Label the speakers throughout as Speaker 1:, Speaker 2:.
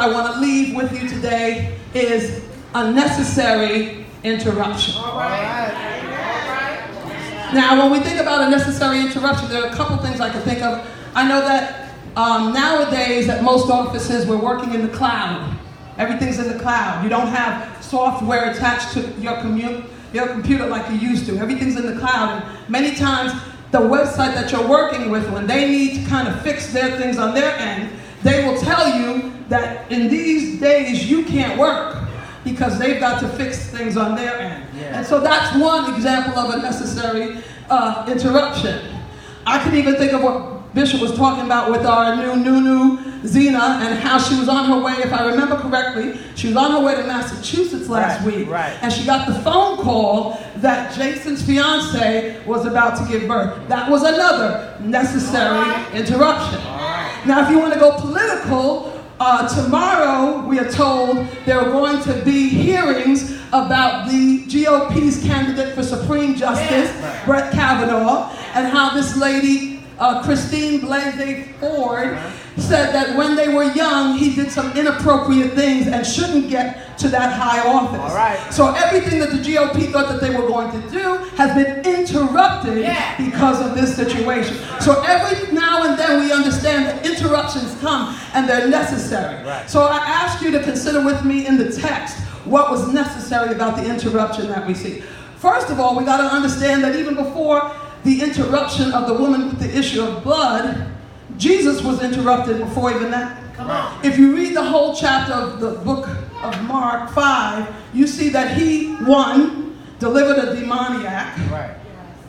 Speaker 1: I want to leave with you today is unnecessary interruption.
Speaker 2: All right.
Speaker 1: Now, when we think about unnecessary interruption, there are a couple things I can think of. I know that nowadays at most offices we're working in the cloud. Everything's in the cloud. You don't have software attached to your computer like you used to. Everything's in the cloud. And many times the website that you're working with, when they need to kind of fix their things on their end, they will tell you that in these days you can't work because they've got to fix things on their end. Yeah. And so that's one example of a necessary interruption. I can even think of what Bishop was talking about with our new Zena, and how she was on her way, if I remember correctly, she was on her way to Massachusetts last week.
Speaker 2: Right.
Speaker 1: And she got the phone call that Jason's fiance was about to give birth. That was another necessary interruption. Now, if you want to go political, tomorrow we are told there are going to be hearings about the GOP's candidate for Supreme Justice, Brett Kavanaugh, and how this lady, Christine Blasey Ford, said that when they were young, he did some inappropriate things and shouldn't get to that high office.
Speaker 2: All right.
Speaker 1: So everything that the GOP thought that they were going to do has been interrupted because of this situation. So every now and then we understand that interruptions come and they're necessary.
Speaker 2: Right.
Speaker 1: So I ask you to consider with me in the text what was necessary about the interruption that we see. First of all, we got to understand that even before the interruption of the woman with the issue of blood, Jesus was interrupted before even that.
Speaker 2: Come on.
Speaker 1: If you read the whole chapter of the book of Mark 5, you see that he, one, delivered a demoniac.
Speaker 2: Right.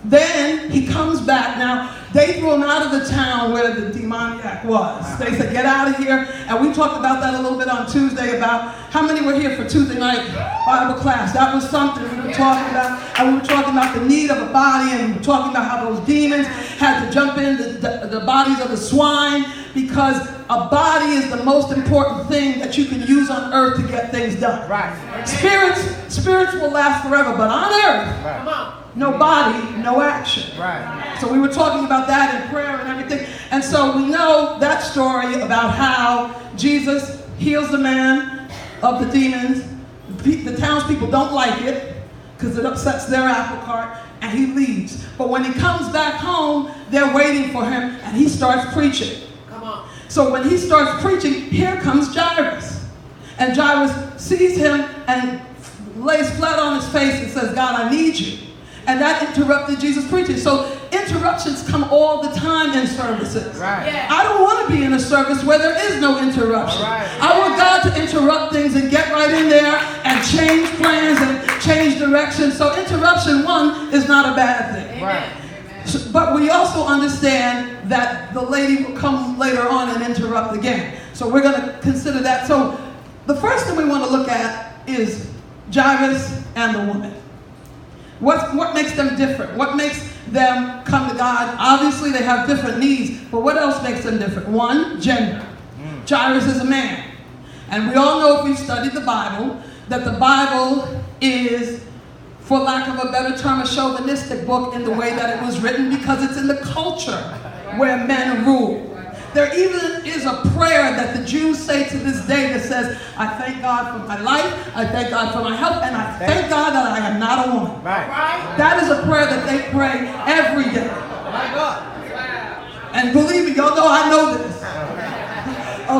Speaker 1: Then he comes back. Now, they threw him out of the town where the demoniac was. They said, get out of here. And we talked about that a little bit on Tuesday, about how many were here for Tuesday night Bible class. That was something we were talking about. And we were talking about the need of a body, and we were talking about how those demons had to jump in the bodies of the swine, because a body is the most important thing that you can use on earth to get things done.
Speaker 2: Right.
Speaker 1: Spirits will last forever, but on earth, no body, no action.
Speaker 2: Right.
Speaker 1: So we were talking about that in prayer and everything. And so we know that story about how Jesus heals the man of the demons. The townspeople don't like it because it upsets their apple cart, and he leaves. But when he comes back home, they're waiting for him, and he starts preaching.
Speaker 2: Come on.
Speaker 1: So when he starts preaching, here comes Jairus. And Jairus sees him and lays flat on his face and says, God, I need you. And that interrupted Jesus' preaching. So interruptions come all the time in services.
Speaker 2: Right.
Speaker 3: Yeah.
Speaker 1: I don't want to be in a service where there is no interruption.
Speaker 2: Right.
Speaker 1: I want God to interrupt things and get right in there and change plans and change direction. So interruption, one, is not a bad thing.
Speaker 2: Right.
Speaker 1: But we also understand that the lady will come later on and interrupt again. So we're going to consider that. So the first thing we want to look at is Jairus and the woman. What makes them different? What makes them come to God? Obviously, they have different needs, but what else makes them different? One, gender. Jairus is a man. And we all know, if we've studied the Bible, that the Bible is, for lack of a better term, a chauvinistic book in the way that it was written, because it's in the culture where men rule. There even is a prayer that the Jews say to this day that says, I thank God for my life, I thank God for my health, and I thank God that I am not a woman.
Speaker 2: Right.
Speaker 1: That is a prayer that they pray every day.
Speaker 2: My God.
Speaker 1: And believe me, y'all know I know this.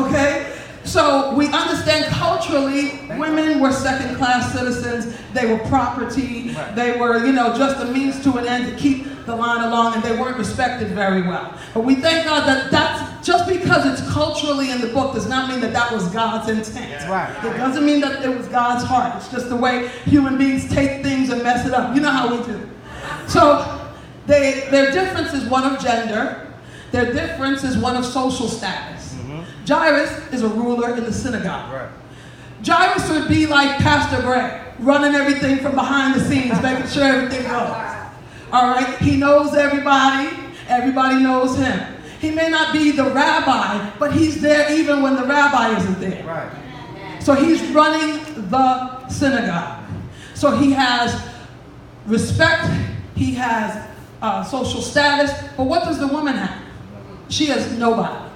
Speaker 1: Okay? So we understand culturally, women were second-class citizens. They were property. They were, just a means to an end to keep the line along, and they weren't respected very well. But we thank God that that's, just because it's culturally in the book does not mean that that was God's intent.
Speaker 2: Right.
Speaker 1: It doesn't mean that it was God's heart. It's just the way human beings take things and mess it up. You know how we do. So their difference is one of gender. Their difference is one of social status. Jairus is a ruler in the synagogue.
Speaker 2: Right.
Speaker 1: Jairus would be like Pastor Gray, running everything from behind the scenes, making sure everything goes. All right? He knows everybody. Everybody knows him. He may not be the rabbi, but he's there even when the rabbi isn't there.
Speaker 2: Right.
Speaker 1: So he's running the synagogue. So he has respect. He has social status. But what does the woman have? She has nobody.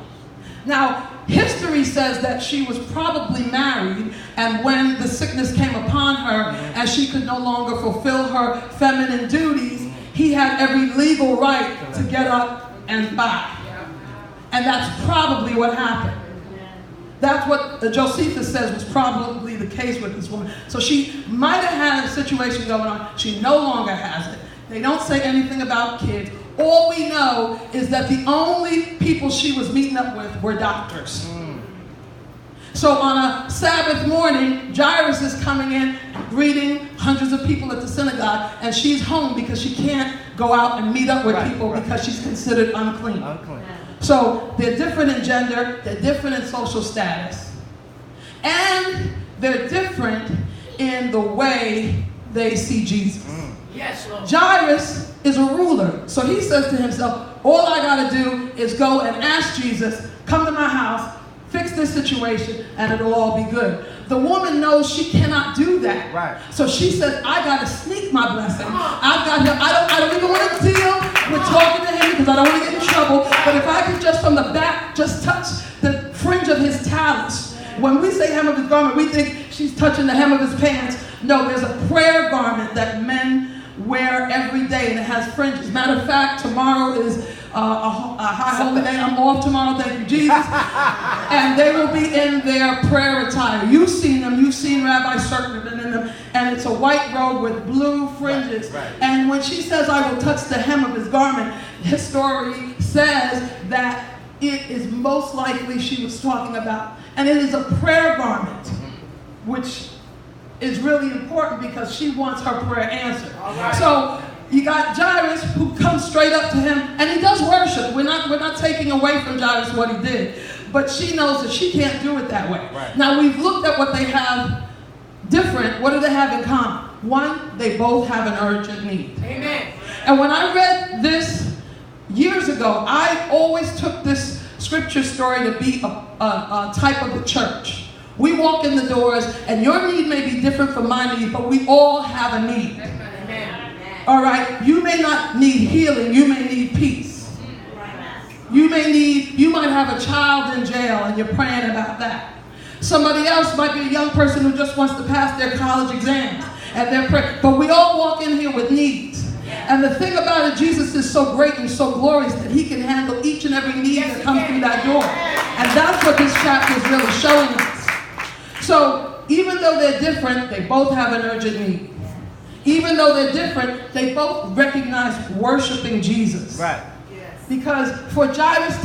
Speaker 1: Now, history says that she was probably married, and when the sickness came upon her and she could no longer fulfill her feminine duties, he had every legal right to get up and buy. And that's probably what happened. That's what Josephus says was probably the case with this woman. So she might have had a situation going on. She no longer has it. They don't say anything about kids. All we know is that the only people she was meeting up with were doctors. So on a Sabbath morning, Jairus is coming in, greeting hundreds of people at the synagogue, and she's home because she can't go out and meet up with people because she's considered unclean. So they're different in gender, they're different in social status, and they're different in the way they see Jesus.
Speaker 2: Yes, Lord.
Speaker 1: Jairus is a ruler, so he says to himself, all I got to do is go and ask Jesus, come to my house, fix this situation, and it'll all be good. The woman knows she cannot do that.
Speaker 2: Right.
Speaker 1: So she says, I got to sneak my blessing. I've got him. I don't even want to deal with talking to him because I don't want to get in trouble. But if I could just from the back, just touch the fringe of his talents. When we say hem of his garment, we think she's touching the hem of his pants. No, there's a prayer garment that men wear every day, and it has fringes. Matter of fact, tomorrow is a high holy day. I'm off tomorrow, thank you, Jesus. And they will be in their prayer attire. You've seen them. You've seen Rabbi Circleman in them. And it's a white robe with blue fringes. Right. And when she says, I will touch the hem of his garment, his story says that it is most likely she was talking about. And it is a prayer garment, which is really important because she wants her prayer answered. Right. So you got Jairus who comes straight up to him, and he does worship. We're not taking away from Jairus what he did, but she knows that she can't do it that way. Right. Now we've looked at what they have different. What do they have in common? One, they both have an urgent need. Amen. And when I read this years ago, I always took this scripture story to be a type of the church. We walk in the doors, and your need may be different from my need, but we all have a need. Amen. All right? You may not need healing. You may need peace. You might have a child in jail, and you're praying about that. Somebody else might be a young person who just wants to pass their college exams, and they're praying. But we all walk in here with needs. And the thing about it, Jesus is so great and so glorious that he can handle each and every need that comes through that door. And that's what this chapter is really showing us. So, even though they're different, they both have an urgent need. Even though they're different, they both recognize worshiping Jesus. Right. Yes. Because for Jairus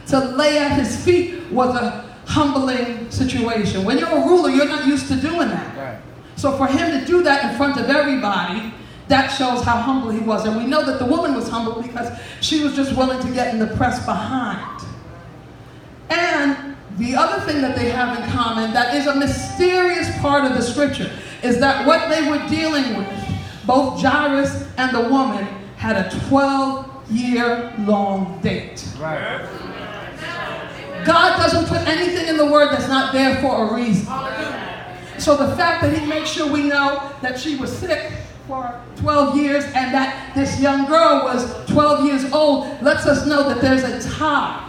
Speaker 1: to lay at his feet was a humbling situation. When you're a ruler, you're not used to doing that. Right. So for him to do that in front of everybody, that shows how humble he was. And we know that the woman was humble because she was just willing to get in the press behind. And the other thing that they have in common that is a mysterious part of the scripture is that what they were dealing with, both Jairus and the woman, had a 12-year-long date. Right. God doesn't put anything in the word that's not there for a reason. So the fact that he makes sure we know that she was sick for 12 years and that this young girl was 12 years old lets us know that there's a time.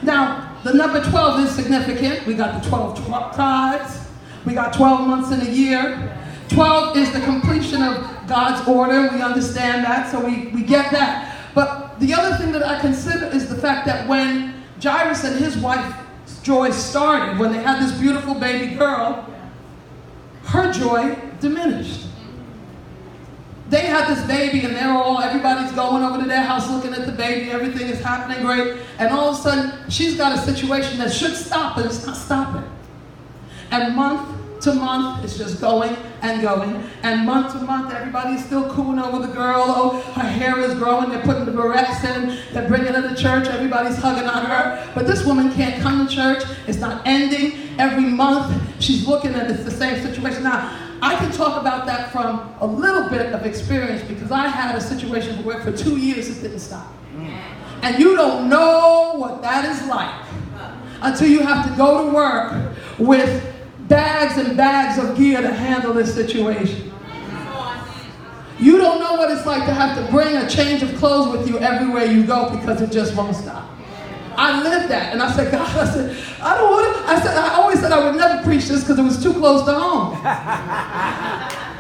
Speaker 1: Now, the number 12 is significant. We got the 12 tribes. We got 12 months in a year. 12 is the completion of God's order. We understand that, so we get that. But the other thing that I consider is the fact that when Jairus and his wife joy started, when they had this beautiful baby girl, her joy diminished. They had this baby and everybody's going over to their house looking at the baby, everything is happening great, and all of a sudden she's got a situation that should stop, but it's not stopping. And month to month, it's just going and going, and month to month, everybody's still cooing over the girl. Oh, her hair is growing, they're putting the barrettes in, they're bringing her to church, everybody's hugging on her, but this woman can't come to church, it's not ending. Every month, she's looking at it's the same situation. Now, I can talk about that from a little bit of experience because I had a situation where for 2 years it didn't stop. And you don't know what that is like until you have to go to work with bags and bags of gear to handle this situation. You don't know what it's like to have to bring a change of clothes with you everywhere you go because it just won't stop. I lived that. And I said, God, I said, I don't want to. I always said I would never preach this because it was too close to home.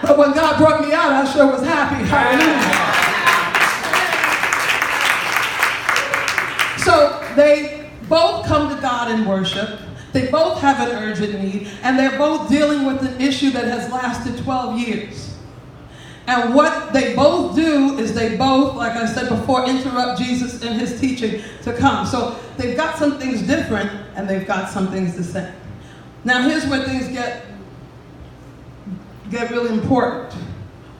Speaker 1: But when God brought me out, I sure was happy. Hallelujah. So they both come to God in worship. They both have an urgent need. And they're both dealing with an issue that has lasted 12 years. And what they both do is they both, like I said before, interrupt Jesus in his teaching to come. So they've got some things different and they've got some things the same. Now here's where things get really important.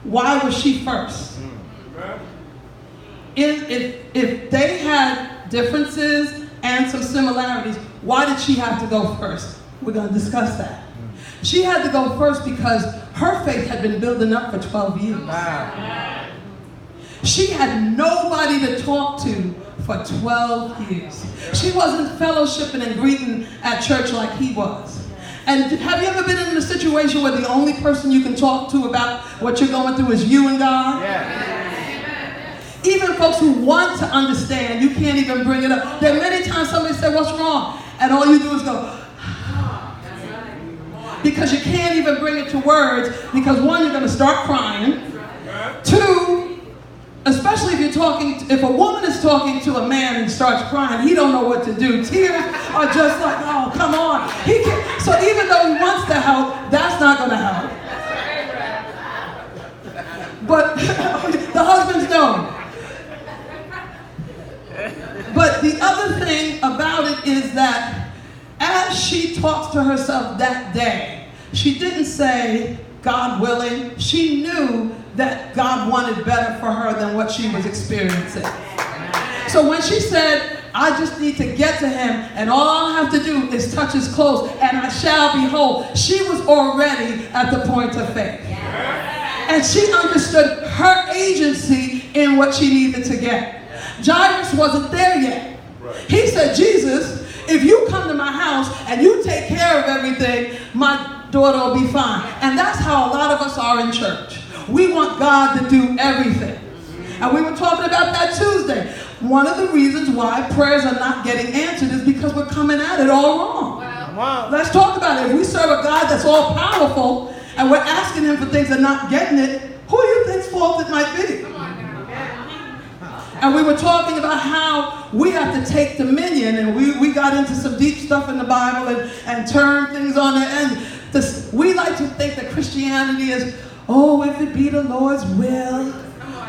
Speaker 1: Why was she first? If they had differences and some similarities, why did she have to go first? We're going to discuss that. She had to go first because her faith had been building up for 12 years. Wow. She had nobody to talk to for 12 years. She wasn't fellowshipping and greeting at church like he was. And have you ever been in a situation where the only person you can talk to about what you're going through is you and God? Yeah. Even folks who want to understand, you can't even bring it up. There are many times somebody said, "What's wrong?" And all you do is go, because you can't even bring it to words, because one, you're going to start crying. Two, especially if if a woman is talking to a man and starts crying, he don't know what to do. Tears are just like, oh, come on. So even though he wants to help, that's not going to help. But the husbands know. But the other thing about it is that as she talks to herself that day, she didn't say, God willing. She knew that God wanted better for her than what she was experiencing. So when she said, I just need to get to him, and all I'll have to do is touch his clothes, and I shall be whole, she was already at the point of faith. And she understood her agency in what she needed to get. Jairus wasn't there yet. He said, Jesus, if you come to my house and you take care of everything, my daughter will be fine. And that's how a lot of us are in church. We want God to do everything. And we were talking about that Tuesday. One of the reasons why prayers are not getting answered is because we're coming at it all wrong. Wow. Let's talk about it. If we serve a God that's all powerful and we're asking him for things and not getting it, who do you think's fault it might be? And we were talking about how we have to take dominion, and we got into some deep stuff in the Bible and turn things on their end. We like to think that Christianity is, oh, if it be the Lord's will,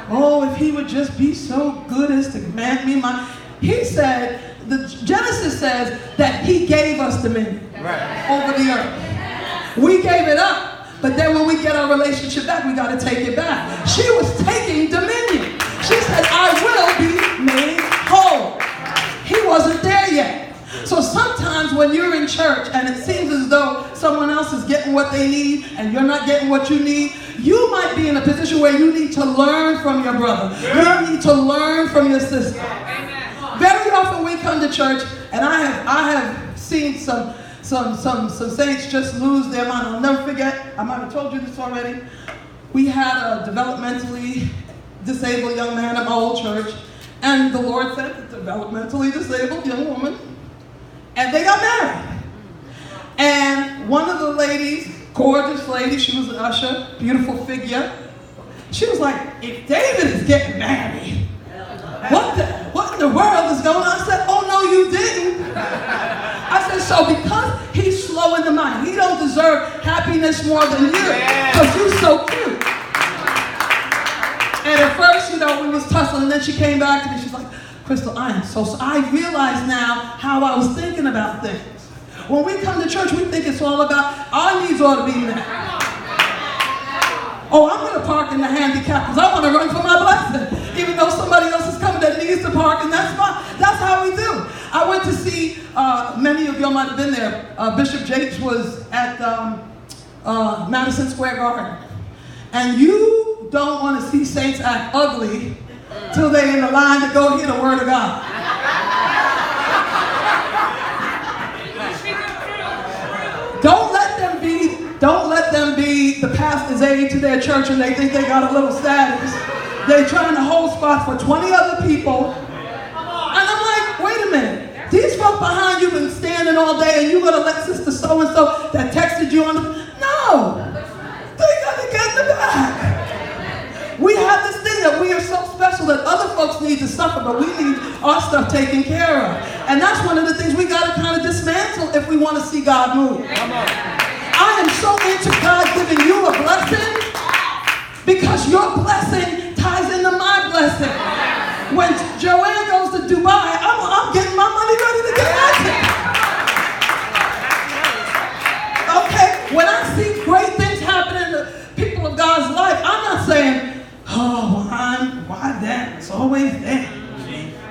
Speaker 1: oh, if he would just be so good as to grant me my... He said, Genesis says that he gave us dominion over the earth. We gave it up, but then when we get our relationship back, we got to take it back. She was taking dominion. She said, I will be made whole. He wasn't there yet. So sometimes when you're in church and it seems as though someone else is getting what they need and you're not getting what you need, you might be in a position where you need to learn from your brother. You need to learn from your sister. Very often we come to church, and I have seen some saints just lose their mind. I'll never forget, I might have told you this already. We had a developmentally disabled young man at my old church, and the Lord sent a developmentally disabled young woman, and they got married. And one of the ladies, gorgeous lady, she was an usher, beautiful figure, she was like, if David is getting married, what in the world is going on? I said, oh no, you didn't. I said, so because he's slow in the mind, he don't deserve happiness more than you, because you're so cute. And at first, we was tussling, and then she came back to me. She's like, Crystal, I am so sorry. I realize now how I was thinking about things. When we come to church, we think it's all about our needs ought to be met. Oh, I'm going to park in the handicap because I want to run for my blessing. Even though somebody else is coming that needs to park, and that's fine. That's how we do. I went to see, many of y'all might have been there, Bishop Jakes was at Madison Square Garden. And you don't want to see saints act ugly till they're in the line to go hear the word of God. Don't let them be the pastor's aide to their church and they think they got a little status. They're trying to hold spots for 20 other people. And I'm like, wait a minute. These truck behind you been standing all day and you're going to let sister so-and-so that texted you on the... No. They got to get in the back. We have this thing that we are so special that other folks need to suffer, but we need our stuff taken care of. And that's one of the things we got to kind of dismantle if we want to see God move.
Speaker 2: Come on.
Speaker 1: I am so into God giving you a blessing because your blessing ties into my blessing. When Joanne goes to Dubai, I'm getting my money ready to get my ticket. Okay? When I see great things happen in the people of God's life, I'm not saying, oh, why that? It's always that.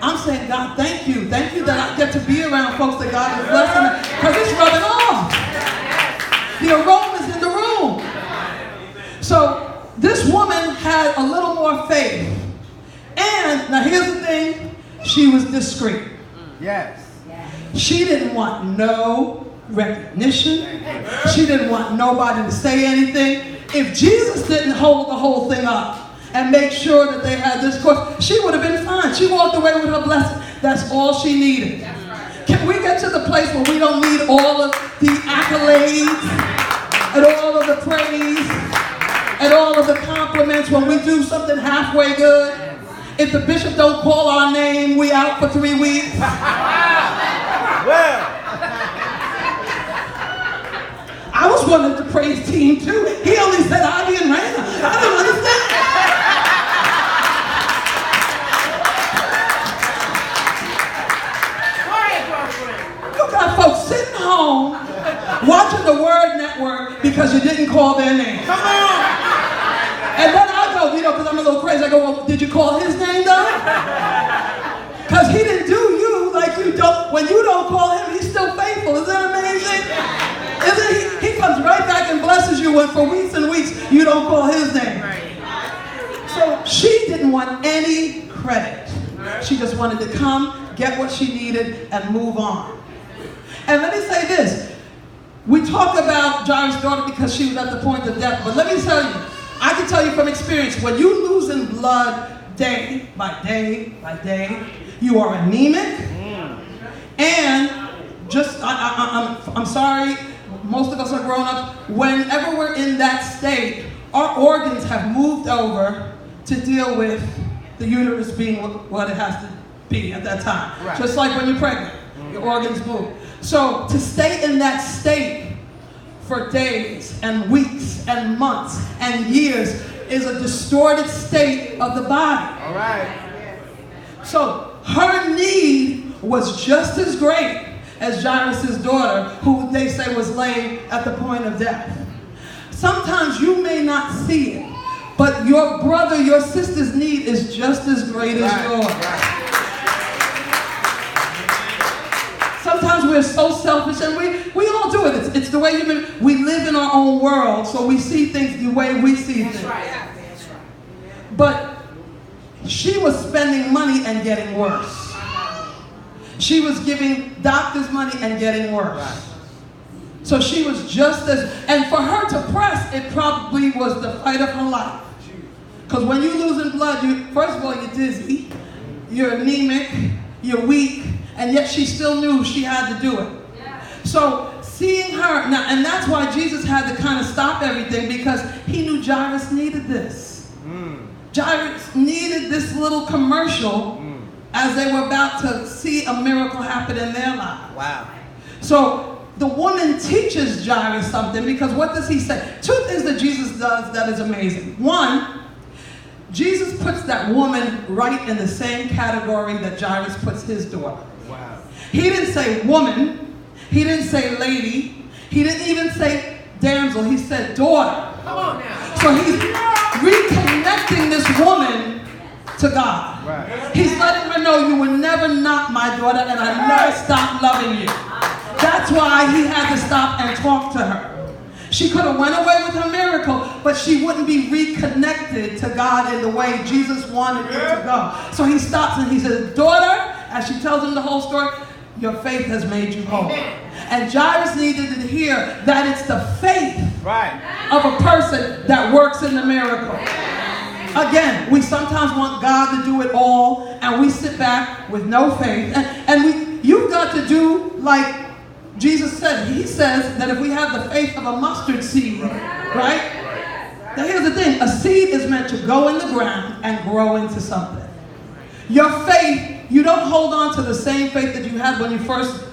Speaker 1: I'm saying, God, thank you. Thank you that I get to be around folks that God is blessing because it's rubbing off. The aroma's in the room. So this woman had a little more faith. And, now here's the thing, she was discreet.
Speaker 2: Yes.
Speaker 1: She didn't want no recognition. She didn't want nobody to say anything. If Jesus didn't hold the whole thing up and make sure that they had this course, she would have been fine. She walked away with her blessing. That's all she needed. Can we get to the place where we don't need all of the accolades and all of the praise and all of the compliments when we do something halfway good? If the bishop don't call our name, we out for 3 weeks.
Speaker 2: Well.
Speaker 1: I was one of the praise team too. He only said Ivy and Raina. I didn't understand. You got folks sitting home watching the Word Network because you didn't call their name.
Speaker 2: Come on.
Speaker 1: And then I go, because I'm a little crazy, I go, well, did you call his name though? Because he didn't do you like you don't. When you don't call him, he's still faithful. Isn't that amazing? Isn't he? He comes right back and blesses you when for weeks and weeks you don't call his name. So she didn't want any credit. She just wanted to come, get what she needed, and move on. And let me say this. We talk about Jairus' daughter because she was at the point of death, but let me tell you, I can tell you from experience, when you losing blood day by day by day, you are anemic, and just, I'm sorry, most of us are grown up, whenever we're in that state, our organs have moved over to deal with the uterus being what it has to be at that time. Right. Just like when you're pregnant, your organs move. So to stay in that state for days and weeks and months and years is a distorted state of the body.
Speaker 2: All right.
Speaker 1: So her need was just as great as Jairus' daughter, who they say was laying at the point of death. Sometimes you may not see it, but your brother, your sister's need is just as great as yours. Right. Sometimes we're so selfish, and we all do it. It's the way we live in our own world, so we see things the way we see things. That's right. But she was spending money and getting worse. She was giving doctors money and getting worse. So she was just as, and for her to press, it probably was the fight of her life. Because when you're losing blood, first of all, you're dizzy, you're anemic, you're weak, and yet she still knew she had to do it. So seeing her, now, and that's why Jesus had to kind of stop everything, because he knew Jairus needed this. Jairus needed this little commercial as they were about to see a miracle happen in their lives.
Speaker 2: Wow.
Speaker 1: So the woman teaches Jairus something, because what does he say? 2 things that Jesus does that is amazing. One, Jesus puts that woman right in the same category that Jairus puts his daughter.
Speaker 2: Wow.
Speaker 1: He didn't say woman. He didn't say lady. He didn't even say damsel. He said daughter.
Speaker 2: Come on now.
Speaker 1: So he's reconnecting this woman to God.
Speaker 2: Right.
Speaker 1: He's letting her know you will never not my daughter, and I never stop loving you. That's why he had to stop and talk to her. She could have went away with her miracle, but she wouldn't be reconnected to God in the way Jesus wanted her to go. So he stops and he says, daughter, as she tells him the whole story, your faith has made you whole. And Jairus needed to hear that it's the faith of a person that works in the miracle. Again, we sometimes want God to do it all, and we sit back with no faith. And You've got to do like Jesus said. He says that if we have the faith of a mustard seed, right? Now here's the thing. A seed is meant to go in the ground and grow into something. Your faith, you don't hold on to the same faith that you had when you first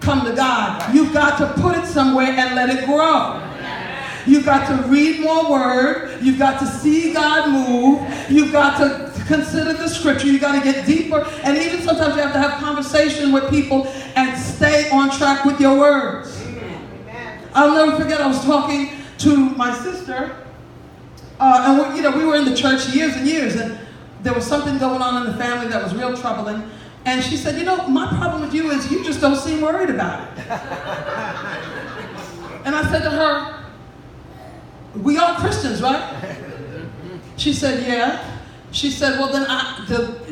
Speaker 1: come to God. You've got to put it somewhere and let it grow. You've got to read more word. You've got to see God move. You've got to consider the scripture. You've got to get deeper. And even sometimes you have to have conversation with people and stay on track with your words. I'll never forget, I was talking to my sister. And we were in the church years and years. And there was something going on in the family that was real troubling. And she said, my problem with you is you just don't seem worried about it. And I said to her, we are Christians, right? She said, yeah. She said, well, then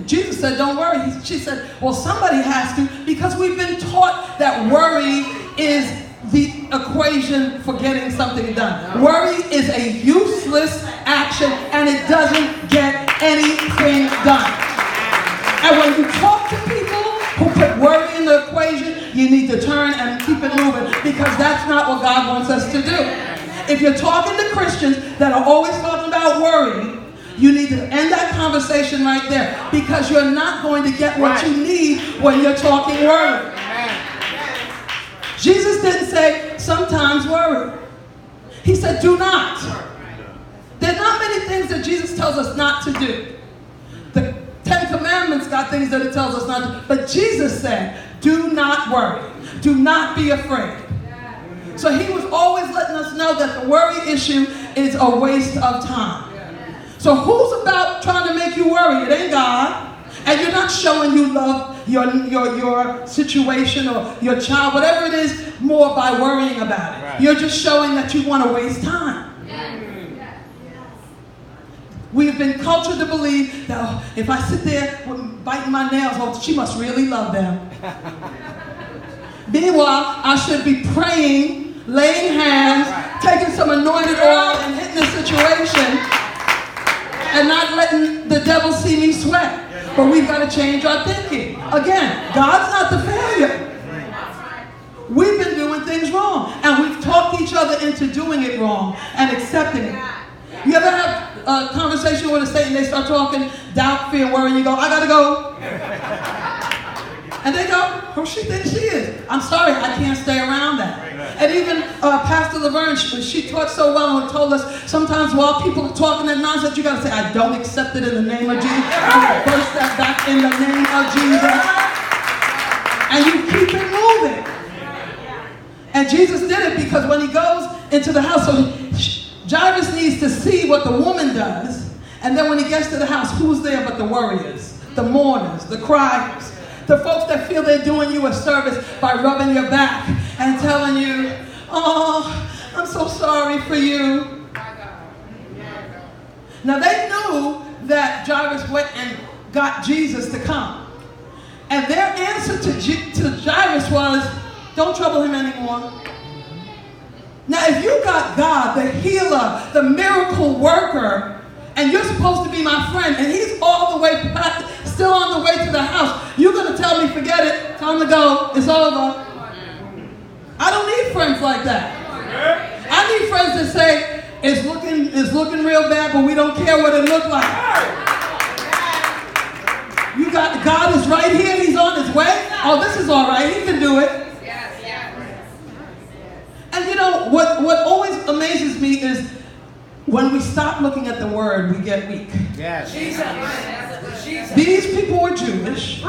Speaker 1: Jesus said, don't worry. She said, well, somebody has to, because we've been taught that worry is the equation for getting something done. Worry is a useless action, and it doesn't get anything done. And when you talk to people who put worry in the equation, you need to turn and keep it moving, because that's not what God wants us to do. If you're talking to Christians that are always talking about worry, you need to end that conversation right there, because you're not going to get what you need when you're talking worry. Jesus didn't say, sometimes worry. He said, do not. There are not many things that Jesus tells us not to do. The 10 Commandments got things that it tells us not to. But Jesus said, do not worry. Do not be afraid. So he was always letting us know that the worry issue is a waste of time. So who's about trying to make you worry? It ain't God. And you're not showing you love your situation or your child, whatever it is, more by worrying about it. Right. You're just showing that you want to waste time. We've been cultured to believe that if I sit there biting my nails, she must really love them. Meanwhile, I should be praying, laying hands, taking some anointed oil and hitting the situation, and not letting the devil see me sweat. But we've got to change our thinking. Again, God's not the failure. We've been doing things wrong, and we've talked each other into doing it wrong and accepting it. You ever have a conversation with a Satan, they start talking doubt, fear, worry, and you go, I gotta go. And they go, who she thinks she is? I'm sorry, I can't stay around that. And even Pastor Laverne, she taught so well and told us sometimes while people are talking that nonsense, you gotta say, I don't accept it in the name of Jesus. And burst that back in the name of Jesus. And you keep it moving. And Jesus did it because when he goes into the house, so Jairus needs to see what the woman does. And then when he gets to the house, who's there but the warriors, the mourners, the criers, the folks that feel they're doing you a service by rubbing your back and telling you, oh, I'm so sorry for you. Now they knew that Jairus went and got Jesus to come. And their answer to Jairus was, don't trouble him anymore. Now if you got God, the healer, the miracle worker, and you're supposed to be my friend, and he's all the way back, still on the way to the house, you're going to tell me, forget it, time to go, it's over. I don't need friends like that. I need friends that say, it's looking real bad, but we don't care what it looks like. You got, God is right here, he's on his way. Oh, this is all right, he can do it. And you know, what always amazes me is when we stop looking at the word, we get weak.
Speaker 2: Yes.
Speaker 1: These people were Jewish,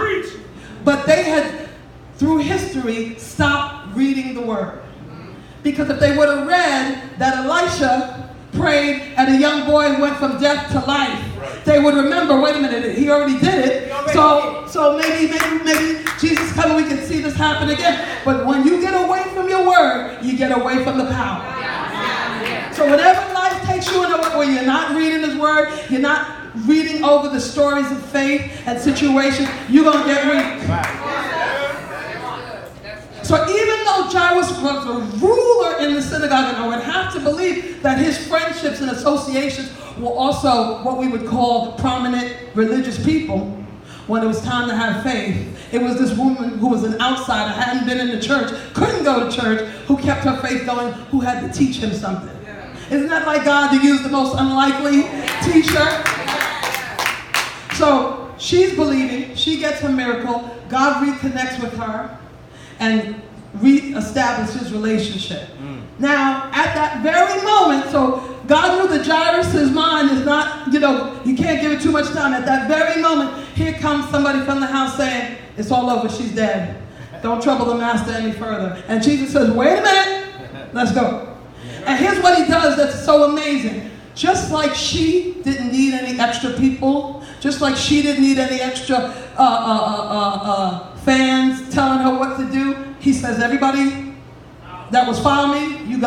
Speaker 1: but they had, through history, stopped reading the word. Because if they would have read that Elisha prayed and a young boy went from death to life, they would remember, wait a minute, he already did it. So maybe Jesus coming, we can see this happen again. But when you get away from your word, you get away from the power. So whenever life takes you in a way where you're not reading his word, you're not reading over the stories of faith and situations, you're going to get weak. So even though Jairus was a ruler in the synagogue, and I would have to believe that his friendships and associations were also what we would call prominent religious people, when it was time to have faith, It was this woman who was an outsider, hadn't been in the church, couldn't go to church, who kept her faith going, who had to teach him something. Isn't that like God to use the most unlikely teacher? So she's believing, she gets her miracle, God reconnects with her and reestablishes relationship. Now, at that very moment, so God knew that Jairus' mind is not, you can't give it too much time. At that very moment, here comes somebody from the house saying, it's all over, she's dead. Don't trouble the master any further. And Jesus says, wait a minute, let's go. And here's what he does that's so amazing. Just like she didn't need any extra people, just like she didn't need any extra fans telling her what to do, he says, everybody that was following me, you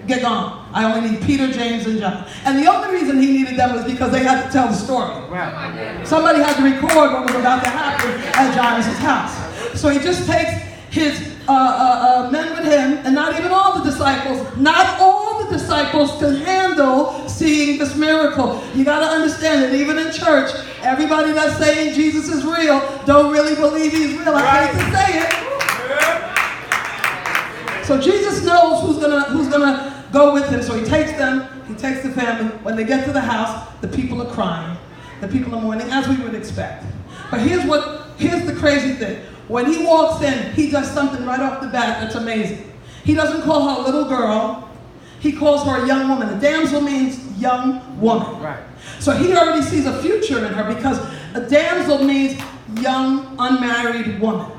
Speaker 1: get gone. I only need Peter, James, and John. And the only reason he needed them was because they had to tell the story. Somebody had to record what was about to happen at Jairus' house. So he just takes his men with him, and not even all the disciples. Not all the disciples could handle seeing this miracle. You got to understand that even in church, everybody that's saying Jesus is real don't really believe he's real. I hate to say it. So Jesus knows who's gonna go with him. So he takes them, he takes the family. When they get to the house, the people are crying. The people are mourning, as we would expect. But here's the crazy thing. When he walks in, he does something right off the bat that's amazing. He doesn't call her a little girl. He calls her a young woman. A damsel means young woman. Right. So he already sees a future in her because a damsel means young, unmarried woman.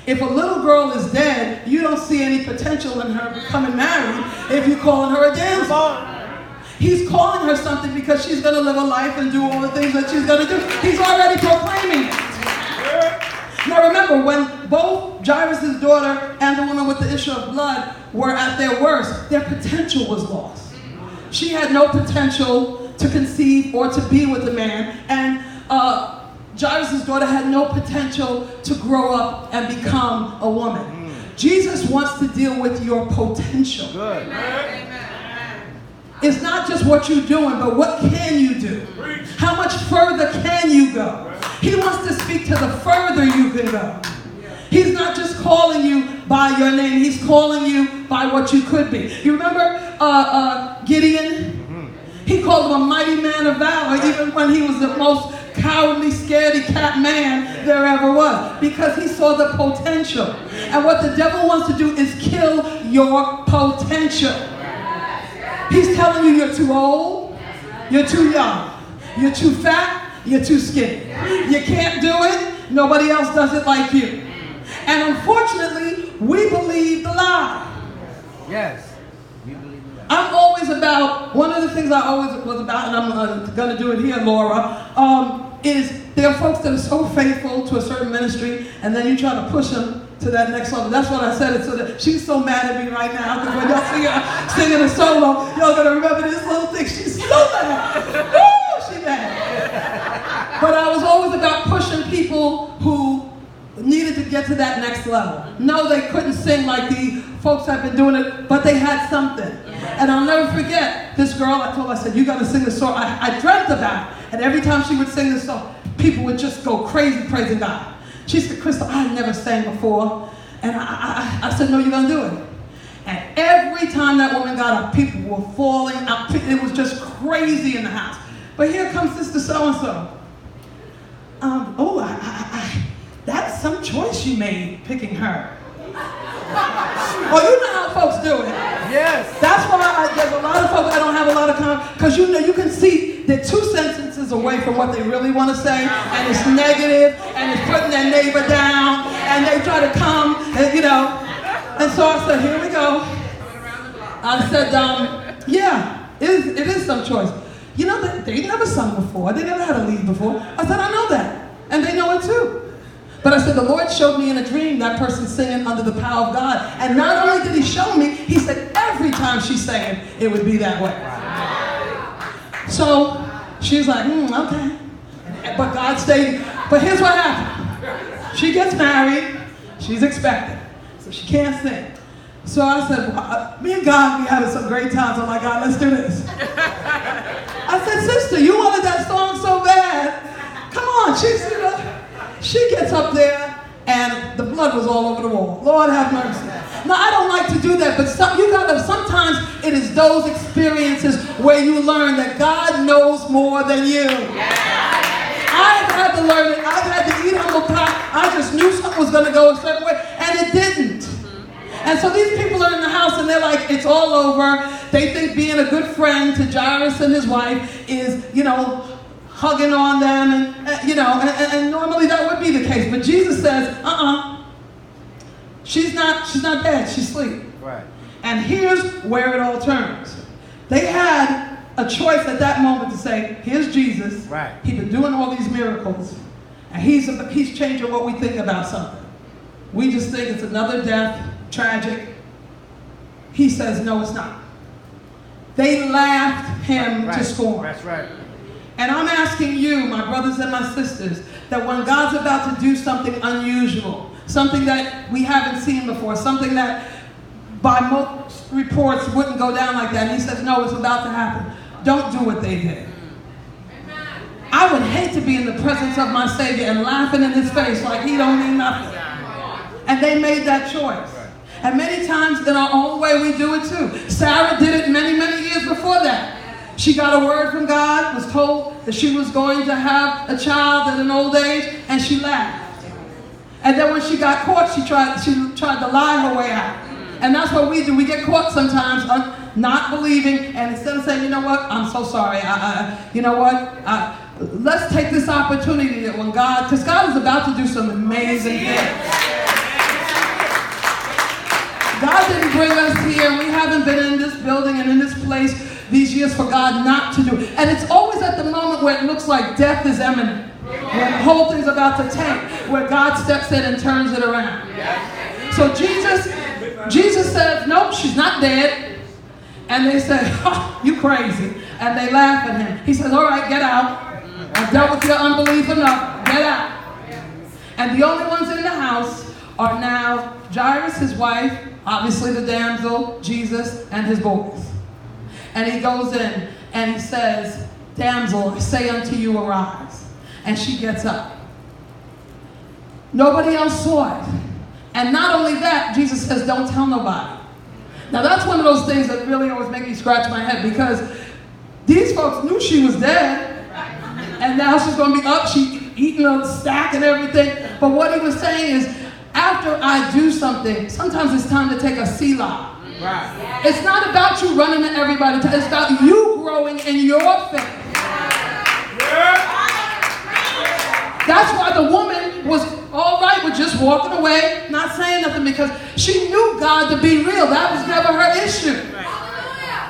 Speaker 1: If a little girl is dead, you don't see any potential in her becoming married if you're calling her a damsel. He's calling her something because she's going to live a life and do all the things that she's going to do. He's already proclaiming it. Now remember, when both Jairus' daughter and the woman with the issue of blood were at their worst, their potential was lost. She had no potential to conceive or to be with a man, and Jairus' daughter had no potential to grow up and become a woman. Jesus wants to deal with your potential. Good. It's not just what you're doing, but what can you do? How much further can you go? He wants to speak to the further you can go. He's not just calling you by your name. He's calling you by what you could be. You remember Gideon? He called him a mighty man of valor, even when he was the most cowardly, scaredy cat man there ever was, because he saw the potential. And what the devil wants to do is kill your potential. He's telling you you're too old, you're too young, you're too fat, you're too skinny. You can't do it. Nobody else does it like you. And unfortunately, we believe the lie.
Speaker 2: Yes, we believe the lie.
Speaker 1: I'm always about, one of the things I always was about, and I'm going to do it here, Laura, is there are folks that are so faithful to a certain ministry, and then you try to push them to that next level. That's what I said it so that she's so mad at me right now, because when y'all see her singing a solo, y'all going to remember this little thing. She's so mad. Woo, she mad. But I was always about pushing people who needed to get to that next level. No, they couldn't sing like the folks have been doing it, but they had something. And I'll never forget this girl. I said, you got to sing this song. I dreamt about it. And every time she would sing this song, people would just go crazy praising God. She said, Crystal, I never sang before. And I said, no, you're going to do it. And every time that woman got up, people were falling out. It was just crazy in the house. But here comes Sister So-and-so. That's some choice you made, picking her. Oh, you know how folks do it.
Speaker 2: Yes.
Speaker 1: That's why there's a lot of folks I don't have a lot of time, because you can see they're 2 sentences away from what they really want to say, and it's negative, and it's putting their neighbor down, and they try to come, and And so I said, here we go. I said, yeah, it is some choice. They never sung before. They never had a lead before. I said, I know that. And they know it too. But I said, the Lord showed me in a dream that person singing under the power of God. And not only did he show me, he said every time she sang it, it would be that way. So she's like, okay. But God stayed. But here's what happened. She gets married. She's expecting. So she can't sing. So I said, me and God, we having some great times. I'm like, God, let's do this. I said, sister, you wanted that song so bad. Come on, she's, She gets up there, and the blood was all over the wall. Lord have mercy. Now, I don't like to do that, but sometimes it is those experiences where you learn that God knows more than you. I've had to learn it. I've had to eat humble pie. I just knew something was going to go a certain way, and it didn't. And so these people are in the house, and they're like, it's all over. They think being a good friend to Jairus and his wife is, hugging on them, and normally that would be the case. But Jesus says, she's not dead, she's asleep.
Speaker 2: Right.
Speaker 1: And here's where it all turns. They had a choice at that moment to say, here's Jesus.
Speaker 2: Right.
Speaker 1: He's been doing all these miracles, and he's changing what we think about something. We just think it's another death, tragic. He says, no, it's not. They laughed him to scorn.
Speaker 2: That's right.
Speaker 1: And I'm asking you, my brothers and my sisters, that when God's about to do something unusual, something that we haven't seen before, something that by most reports wouldn't go down like that, and he says, no, it's about to happen, don't do what they did. I would hate to be in the presence of my Savior and laughing in his face like he don't mean nothing. And they made that choice. And many times in our own way we do it too. Sarah did it many, many years before that. She got a word from God, was told that she was going to have a child at an old age, and she laughed. And then when she got caught, she tried to lie her way out. And that's what we do. We get caught sometimes not believing, and instead of saying, you know what, I'm so sorry, let's take this opportunity that when because God is about to do some amazing things. God didn't bring us here. We haven't been in this building and in this place these years for God not to do. And it's always at the moment where it looks like death is imminent, when the whole thing's about to tank, where God steps in and turns it around. So Jesus says, nope, she's not dead. And they say, oh, you crazy. And they laugh at him. He says, all right, get out. I've dealt with your unbelief enough. Get out. And the only ones in the house are now Jairus, his wife, obviously the damsel, Jesus, and his boys. And he goes in and he says, damsel, I say unto you, arise. And she gets up. Nobody else saw it. And not only that, Jesus says, don't tell nobody. Now that's one of those things that really always make me scratch my head, because these folks knew she was dead. And now she's going to be up, she's eating a stack and everything. But what he was saying is, after I do something, sometimes it's time to take a selah. Right. It's not about you running to everybody. It's about you growing in your faith. That's why the woman was all right with just walking away, not saying nothing, because she knew God to be real. That was never her issue.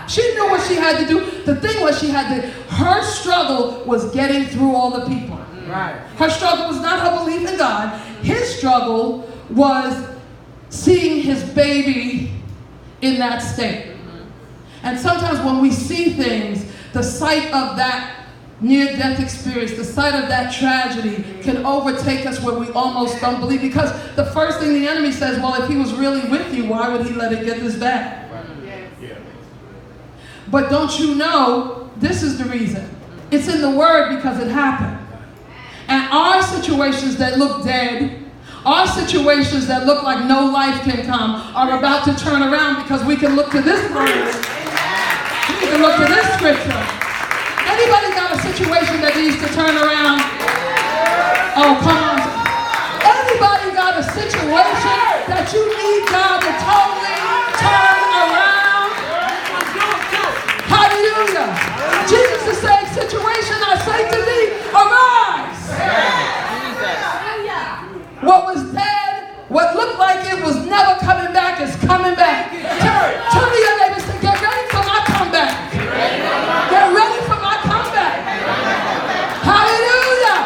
Speaker 1: She knew what she had to do. The thing was, her struggle was getting through all the people. Right. Her struggle was not her belief in God. His struggle was seeing his baby in that state. And sometimes when we see things, the sight of that near-death experience, the sight of that tragedy can overtake us where we almost don't believe. Because the first thing the enemy says, well, if he was really with you, why would he let it get this bad? Right. Yeah. But don't you know, this is the reason. It's in the Word because it happened. And our situations that look dead, our situations that look like no life can come, are about to turn around, because we can look to this verse. We can look to this scripture. Anybody got a situation that needs to turn around? Oh, come on. Anybody got a situation that you need God to totally turn around? Hallelujah. Jesus is saying, situation I say to thee, arise. What was dead, what looked like it was never coming back, is coming back. Turn to your neighbor and say, get ready for my comeback. Get ready for my comeback. Hallelujah.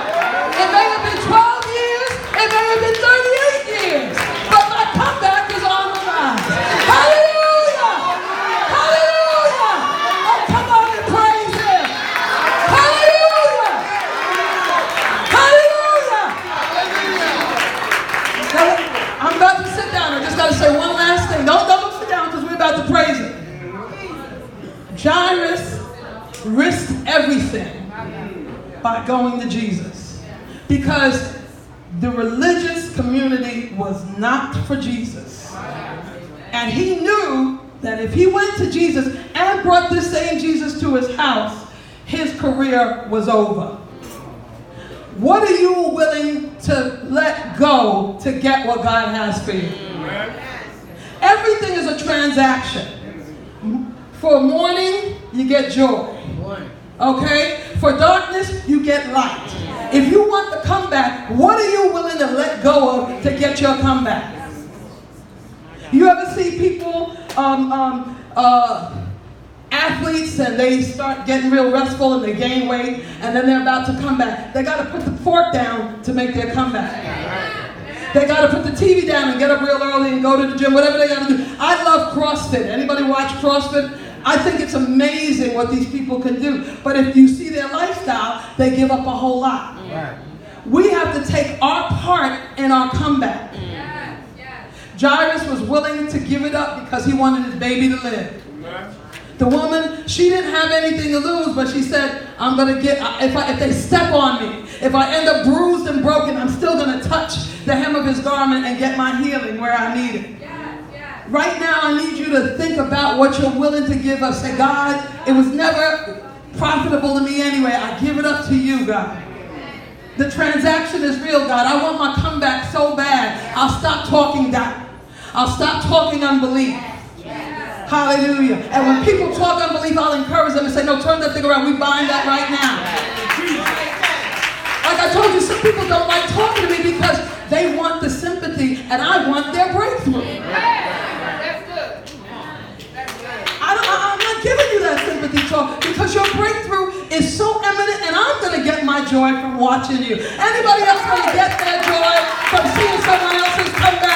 Speaker 1: It may have been 12 years, it may have been 38 years, but my comeback is on the rise. Hallelujah. Hallelujah. Oh, come on and praise him. Hallelujah. Hallelujah. Now, I'm about to sit down. I just got to say one last thing. Don't sit down, because we're about to praise him. Jairus risked everything by going to Jesus, because the religious community was not for Jesus. And he knew that if he went to Jesus and brought this same Jesus to his house, his career was over. What are you willing to let go to get what God has for you? Everything is a transaction. For mourning, you get joy. Okay? For darkness, you get light. If you want the comeback, what are you willing to let go of to get your comeback? You ever see people, athletes, and they start getting real restful and they gain weight, and then they're about to come back. They got to put the fork down to make their comeback. They got to put the TV down and get up real early and go to the gym, whatever they got to do. I love CrossFit. Anybody watch CrossFit? I think it's amazing what these people can do. But if you see their lifestyle, they give up a whole lot. We have to take our part in our comeback. Jairus was willing to give it up because he wanted his baby to live. The woman, she didn't have anything to lose, but she said, I'm going to get, if they step on me, if I end up bruised and broken, I'm still going to touch the hem of his garment and get my healing where I need it. Right now, I need you to think about what you're willing to give up. Say, God, it was never profitable to me anyway. I give it up to you, God. The transaction is real, God. I want my comeback so bad. I'll stop talking doubt. I'll stop talking unbelief. Hallelujah. And when people talk unbelief, I'll encourage them and say, no, turn that thing around. We bind that right now. Like I told you, some people don't like talking to me because they want the sympathy and I want their breakthrough. I'm not giving you that sympathy talk because your breakthrough is so eminent and I'm going to get my joy from watching you. Anybody else going to get their joy from seeing someone else's comeback?